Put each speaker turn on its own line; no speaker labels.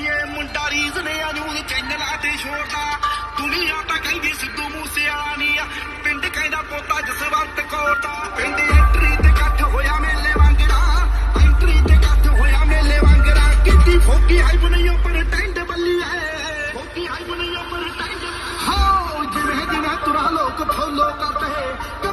ਏ ਮੁੰਡਾ ਰੀਜ਼ ਨੇ ਨਿਊਜ਼ ਚੈਨਲਾਂ ਤੇ ਛੋੜਦਾ ਦੁਨੀਆ ਤਾਂ ਕਹਿੰਦੀ ਸਿੱਧੂ ਮੂਸੇਵਾਲਾ ਨਹੀਂ ਆ ਪਿੰਡ ਕਹਿੰਦਾ ਪੋਤਾ ਜਸਵੰਤ ਕੌਰ ਦਾ ਪਿੰਡ ਐਂਟਰੀ ਤੇ ਇਕੱਠ ਹੋਇਆ ਮੇਲੇ ਵਾਂਗੜਾ ਐਂਟਰੀ ਤੇ ਇਕੱਠ ਹੋਇਆ ਮੇਲੇ ਵਾਂਗੜਾ ਕਿੱਡੀ ਫੋਕੀ ਹਾਈ ਬਣਾਈਓ ਪਰ ਟੈਂਡ ਬੱਲੀ ਹੈ ਫੋਕੀ ਹਾਈ ਬਣਾਈਓ ਪਰ ਟੈਂਡ ਹਾਂ ਜਿਵੇਂ ਜਿਵੇਂ ਤੁਰਾ ਲੋਕ ਫੋਲੋ ਕਰਦੇ